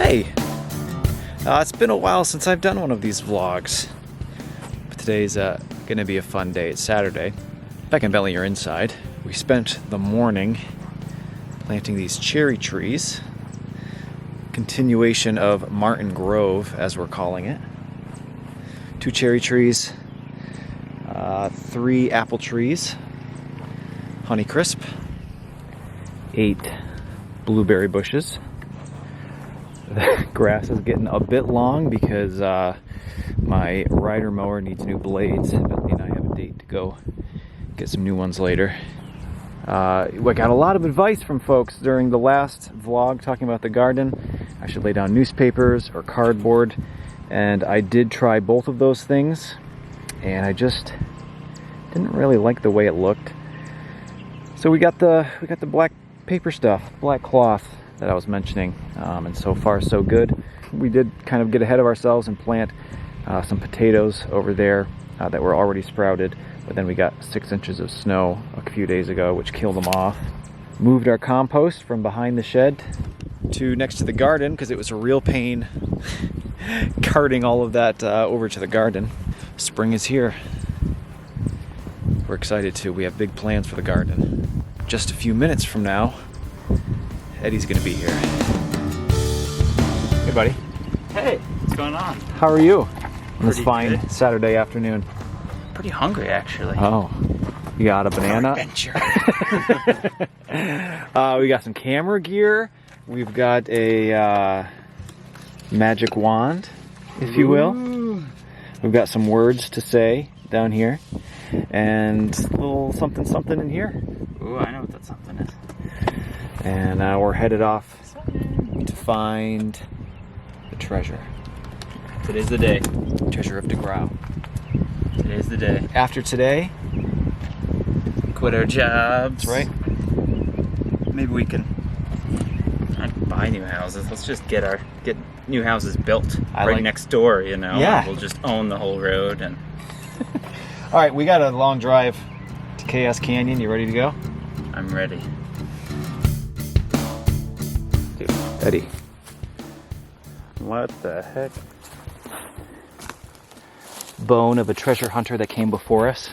Hey! It's been a while since I've done one of these vlogs. But today's gonna be a fun day. It's Saturday. Beck and Bentley are inside. We spent the morning planting these cherry trees. Continuation of Martin Grove, as we're calling it. 2 cherry trees, 3 apple trees, Honeycrisp, 8 blueberry bushes. The grass is getting a bit long because my rider mower needs new blades. Bentley and I have a date to go get some new ones later. I got a lot of advice from folks during the last vlog talking about the garden. I should lay down newspapers or cardboard, and I did try both of those things, and I just didn't really like the way it looked. So we got the black paper stuff, black cloth that I was mentioning, and so far so good. We did kind of get ahead of ourselves and plant some potatoes over there that were already sprouted, but then we got 6 inches of snow a few days ago, which killed them off. Moved our compost from behind the shed to next to the garden because it was a real pain carting all of that over to the garden. Spring is here. We're excited too. We have big plans for the garden. Just a few minutes from now, Eddie's gonna be here. Hey buddy. Hey, what's going on? How are you on this Pretty fine good. Saturday afternoon? Pretty hungry, actually. Oh, you got a banana? Adventure. We got some camera gear. We've got a magic wand, if you will. Ooh. We've got some words to say down here, and a little something something in here. Ooh, I know what that something is. And we're headed off to find the treasure. Today's the day. Treasure of DeGrau. Today's the day. After today, Quit our jobs. that's right. Maybe we can not buy new houses. Let's just get new houses built right next door, you know? Yeah. We'll just own the whole road and All right, we got a long drive to Chaos Canyon. You ready to go? I'm ready. Dude, Eddie. What the heck? Bone of a treasure hunter that came before us.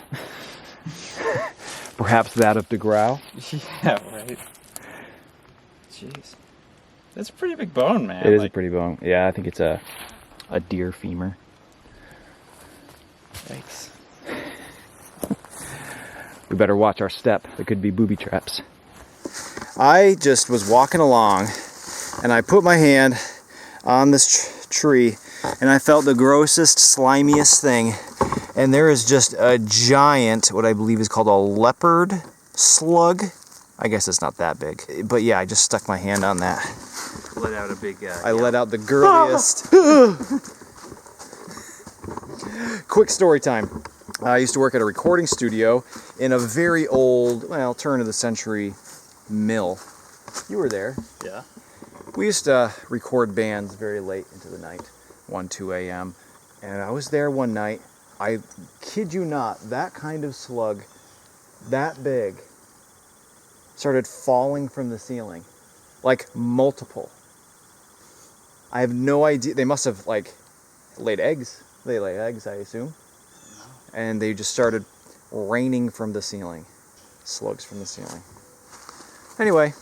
Perhaps that of DeGrau. Yeah, right. Jeez. That's a pretty big bone, man. It is a pretty bone. Yeah, I think it's a deer femur. Thanks. We better watch our step. There could be booby traps. I just was walking along and I put my hand on this tree and I felt the grossest, slimiest thing. And there is just a giant, what I believe is called a leopard slug. I guess it's not that big. But yeah, I just stuck my hand on that. Let out a big I let out the girliest. Quick story time. I used to work at a recording studio in a very old, well, turn of the century mill. You were there. Yeah. We used to record bands very late into the night, 1, 2 a.m. And I was there one night. I kid you not, that kind of slug, that big, started falling from the ceiling. Like multiple. I have no idea. They must have laid eggs. They lay eggs, I assume. And they just started raining from the ceiling. Slugs from the ceiling. Anyway,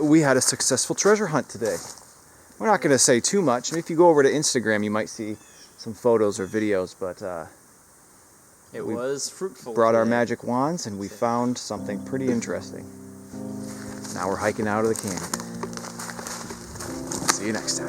we had a successful treasure hunt today. We're not going to say too much. If you go over to Instagram, you might see some photos or videos, but It was fruitful. brought our magic wands and we found something pretty interesting. Now we're hiking out of the canyon. See you next time.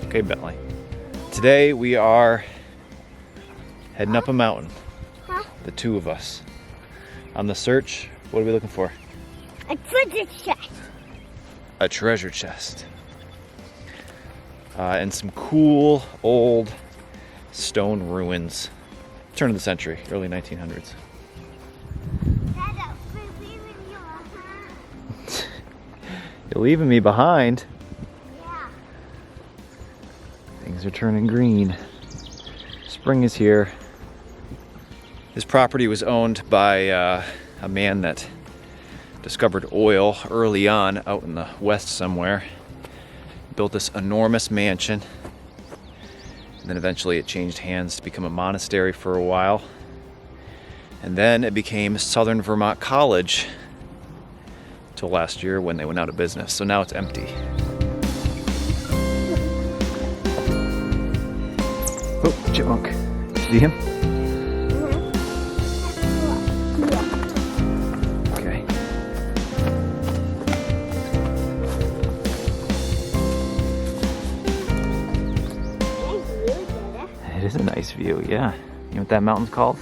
Okay, Bentley. Today we are heading up a mountain. Huh? The 2 of us. On the search, what are we looking for? A treasure chest. A treasure chest. And some cool old stone ruins. Turn of the century, early 1900s. You're leaving me behind. Yeah. Things are turning green. Spring is here. This property was owned by a man that discovered oil early on out in the west somewhere. Built this enormous mansion. And then eventually it changed hands to become a monastery for a while. And then it became Southern Vermont College till last year when they went out of business. So now it's empty. Oh, chipmunk. See him? Okay. It is a nice view, yeah. You know what that mountain's called?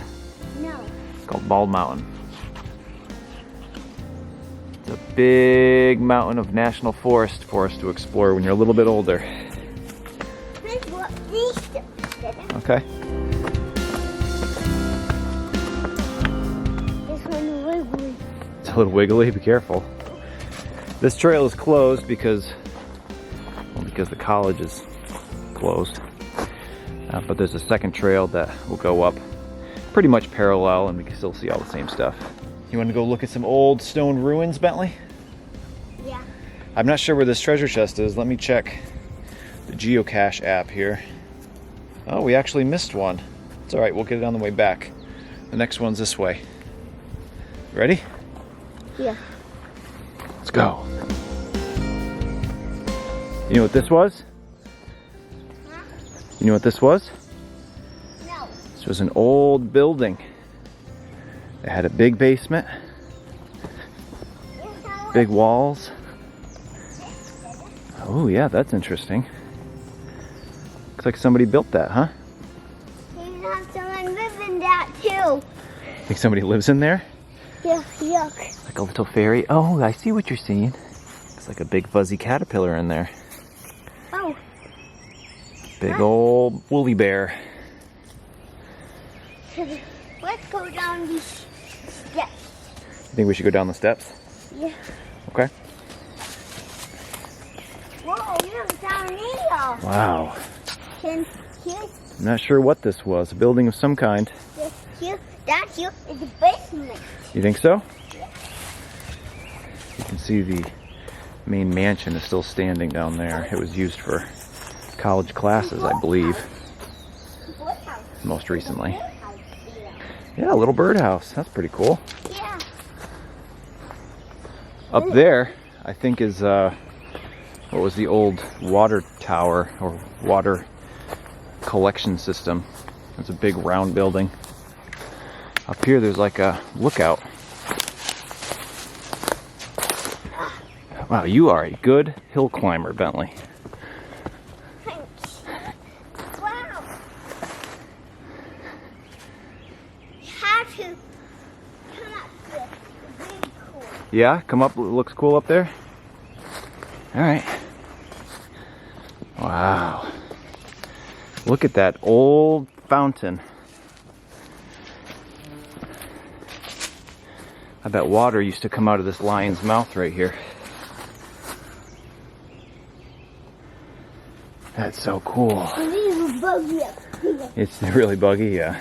No. It's called Bald Mountain. It's a big mountain of national forest for us to explore when you're a little bit older. Okay. This one wiggly. It's a little wiggly, be careful. This trail is closed because the college is closed. But there's a second trail that will go up pretty much parallel and we can still see all the same stuff. You want to go look at some old stone ruins, Bentley? Yeah. I'm not sure where this treasure chest is. Let me check the geocache app here. Oh, we actually missed one. It's all right, we'll get it on the way back. The next one's this way. Ready? Yeah. Let's go. You know what this was? Huh? You know what this was? No. This was an old building. It had a big basement, big walls. Oh yeah, that's interesting. Looks like somebody built that, huh? You have someone living that too. Think somebody lives in there? Yeah, yuck. Like a little fairy? Oh, I see what you're seeing. It's like a big fuzzy caterpillar in there. Oh. Big old woolly bear. Let's go down these steps. You think we should go down the steps? Yeah. Okay. Whoa, look down here. Wow. Can you? I'm not sure what this was. A building of some kind. That's you. It's a basement. You think so? You can see the main mansion is still standing down there. It was used for college classes, I believe, most recently. Yeah, a little birdhouse. That's pretty cool. Yeah. Up there, I think is what was the old water tower or water collection system. It's a big round building. Up here, there's like a lookout. Wow, you are a good hill climber, Bentley. Thanks. Wow. You have to come up here. It's really cool. Yeah, come up. It looks cool up there. All right. Wow. Look at that old fountain. I bet water used to come out of this lion's mouth right here. That's so cool. It's buggy up here. It's really buggy, yeah.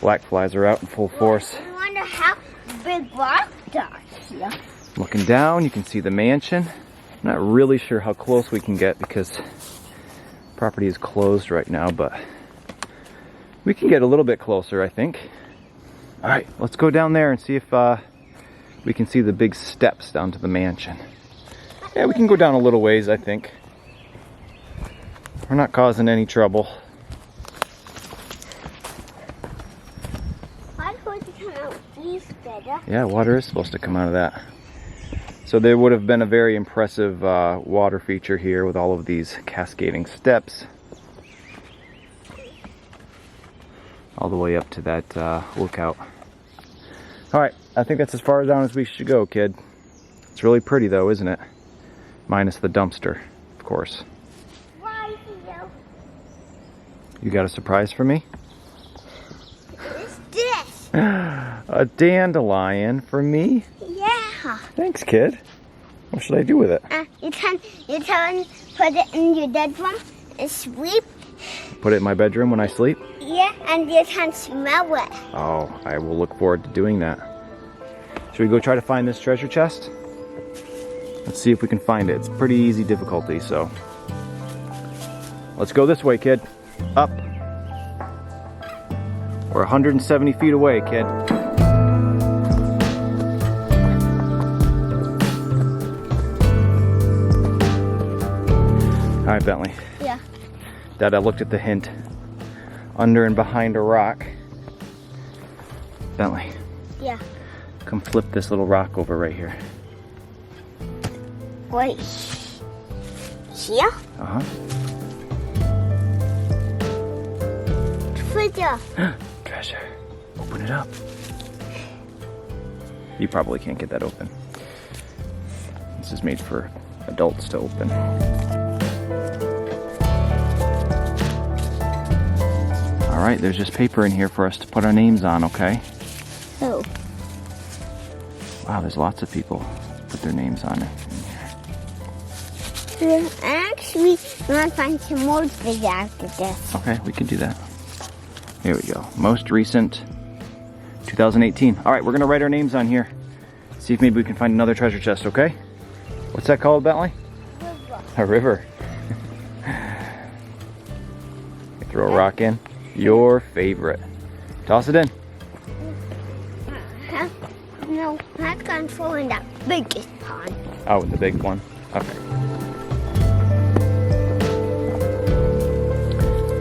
Black flies are out in full force. I wonder how big rock are here. Looking down, you can see the mansion. I'm not really sure how close we can get because property is closed right now, but we can get a little bit closer, I think. All right, let's go down there and see if we can see the big steps down to the mansion. Yeah, we can go down a little ways, I think. We're not causing any trouble. I'm going to come out east better. Yeah, water is supposed to come out of that. So there would have been a very impressive water feature here with all of these cascading steps. All the way up to that lookout. All right, I think that's as far down as we should go, kid. It's really pretty though, isn't it? Minus the dumpster, of course. Why here? You got a surprise for me? What's this? A dandelion for me? Yeah. Thanks, kid. What should I do with it? You can put it in your bedroom and sleep. Put it in my bedroom when I sleep? Yeah, and you can smell it. Oh, I will look forward to doing that. Should we go try to find this treasure chest? Let's see if we can find it. It's pretty easy difficulty, so. Let's go this way, kid. Up. We're 170 feet away, kid. All right, Bentley. Yeah. Dada looked at the hint. Under and behind a rock. Bentley. Yeah. Come flip this little rock over right here. Wait. Here? Uh-huh. Treasure. Treasure. Open it up. You probably can't get that open. This is made for adults to open. All right, there's just paper in here for us to put our names on, okay? Oh. Wow, there's lots of people put their names on it. Actually, I want to find some more things after this. Okay, we can do that. Here we go. Most recent, 2018. All right, we're gonna write our names on here. See if maybe we can find another treasure chest, okay? What's that called, Bentley? River. A river. You throw a rock in. Your favorite. Toss it in. No, I'm going to throw in that biggest pond. Oh, the big one. Okay.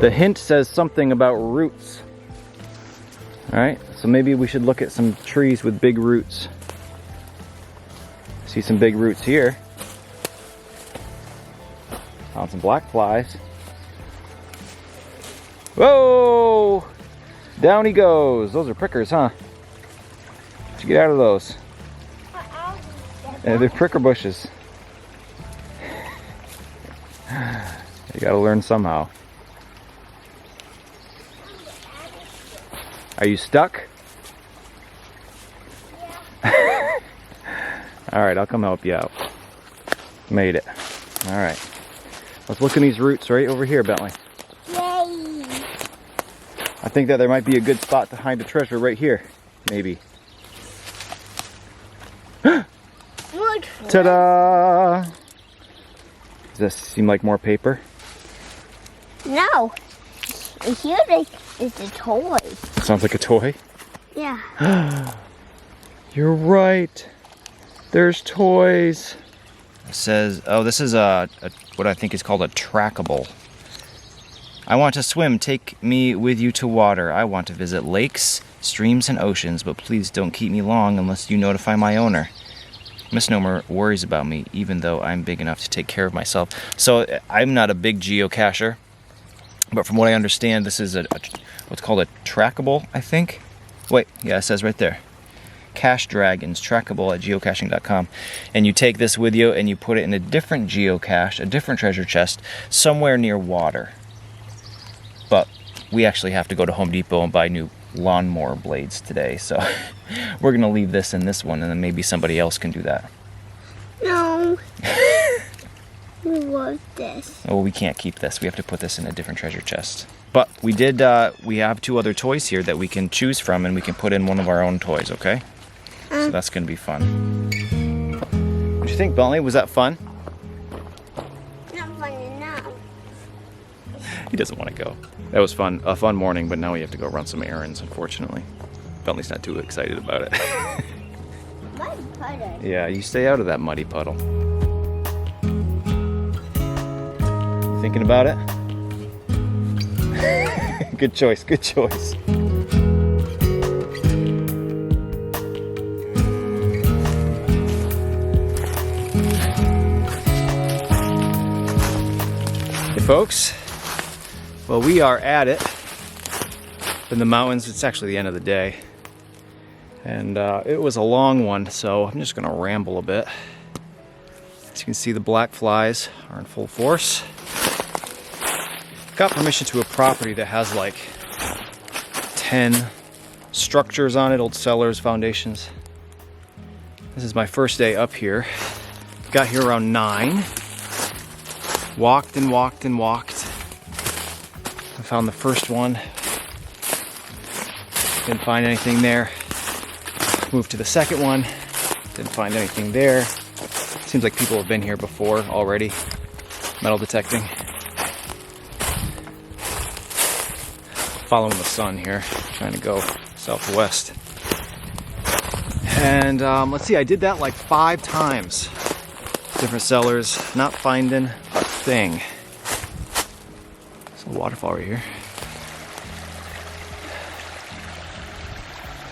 The hint says something about roots. All right, so maybe we should look at some trees with big roots. See some big roots here. Found some black flies. Whoa! Down he goes. Those are prickers, huh? How'd you get out of those? They're pricker bushes. You gotta learn somehow. Are you stuck? Yeah. All right, I'll come help you out. Made it. All right. Let's look in these roots right over here, Bentley. Yay! I think that there might be a good spot to hide the treasure right here. Maybe. Ta-da! Does this seem like more paper? No. Here is the toy. Sounds like a toy. Yeah. You're right. There's toys. It says, oh, this is what I think is called a trackable. I want to swim. Take me with you to water. I want to visit lakes, streams, and oceans, but please don't keep me long unless you notify my owner. Misnomer worries about me, even though I'm big enough to take care of myself. So I'm not a big geocacher, but from what I understand, this is what's called a trackable, I think. Wait, yeah, it says right there. Cache dragons, trackable at geocaching.com. And you take this with you and you put it in a different geocache, a different treasure chest, somewhere near water. But we actually have to go to Home Depot and buy new lawnmower blades today, so we're gonna leave this in this one, and then maybe somebody else can do that. No. We want this. Oh, we can't keep this. We have to put this in a different treasure chest. But we have 2 other toys here that we can choose from, and we can put in one of our own toys, okay? So that's gonna be fun. What do you think, Bentley? Was that fun? Not funny now. He doesn't want to go. That was fun, a fun morning, but now we have to go run some errands, unfortunately. Bentley's not too excited about it. Muddy puddle. Yeah, you stay out of that muddy puddle. You thinking about it? Good choice, good choice. Hey folks, well, we are at it in the mountains. It's actually the end of the day, and it was a long one, so I'm just gonna ramble a bit. As you can see, the black flies are in full force. Got permission to a property that has like 10 structures on it, old cellars, foundations. This is my first day up here. Got here around 9. Walked and walked and walked. I found the first one. Didn't find anything there. Moved to the second one. Didn't find anything there. Seems like people have been here before already. Metal detecting. Following the sun here, trying to go southwest. And let's see, I did that like 5 times. Different cellars, not finding a thing. There's a waterfall right here.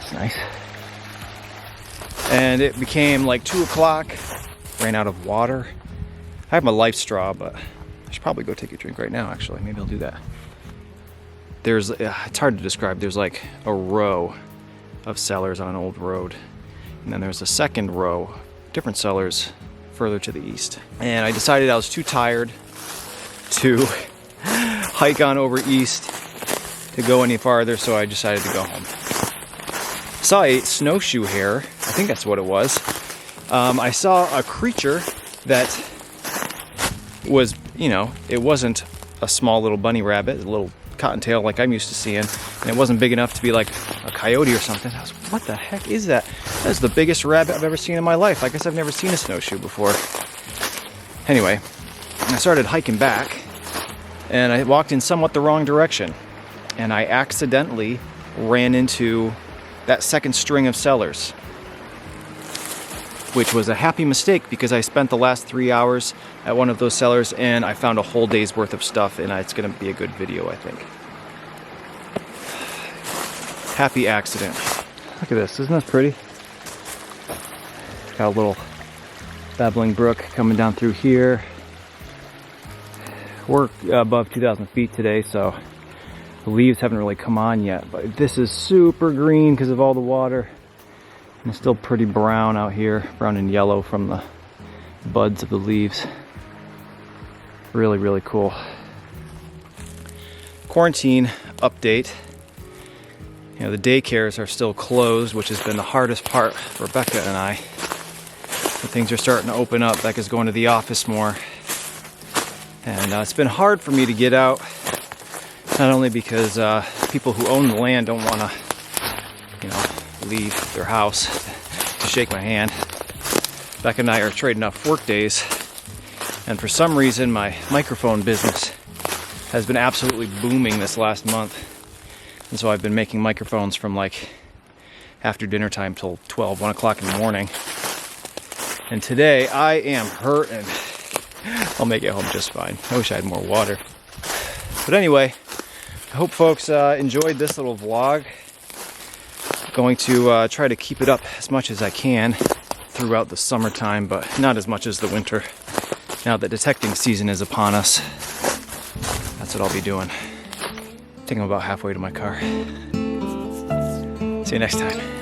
It's nice. And it became like 2 o'clock. Ran out of water. I have my life straw, but I should probably go take a drink right now, actually. Maybe I'll do that. There's, it's hard to describe. There's like a row of cellars on an old road. And then there's a second row, different cellars further to the east. And I decided I was too tired to hike on over east to go any farther, so I decided to go home. Saw a snowshoe hare. I think that's what it was. I saw a creature that was, you know, it wasn't a small little bunny rabbit, a little cottontail like I'm used to seeing, and it wasn't big enough to be like a coyote or something. I was, what the heck is that? That's the biggest rabbit I've ever seen in my life. I guess I've never seen a snowshoe before. Anyway, I started hiking back, and I walked in somewhat the wrong direction, and I accidentally ran into that second string of cellars, which was a happy mistake because I spent the last 3 hours at one of those cellars and I found a whole day's worth of stuff, and it's going to be a good video, I think. Happy accident. Look at this, isn't this pretty? Got a little babbling brook coming down through here. We're above 2,000 feet today, so the leaves haven't really come on yet, but this is super green because of all the water. And it's still pretty brown out here, brown and yellow from the buds of the leaves. Really, really cool. Quarantine update. You know, the daycares are still closed, which has been the hardest part for Becca and I. But things are starting to open up. Becca's going to the office more. And it's been hard for me to get out, not only because people who own the land don't want to, you know, leave their house to shake my hand. Becca and I are trading off work days, and for some reason my microphone business has been absolutely booming this last month, and so I've been making microphones from like after dinner time till 1 o'clock in the morning. And today I am hurting. I'll make it home just fine. I wish I had more water. But anyway, I hope folks enjoyed this little vlog. Going to try to keep it up as much as I can throughout the summertime, but not as much as the winter. Now that detecting season is upon us, that's what I'll be doing. I think I'm about halfway to my car. See you next time.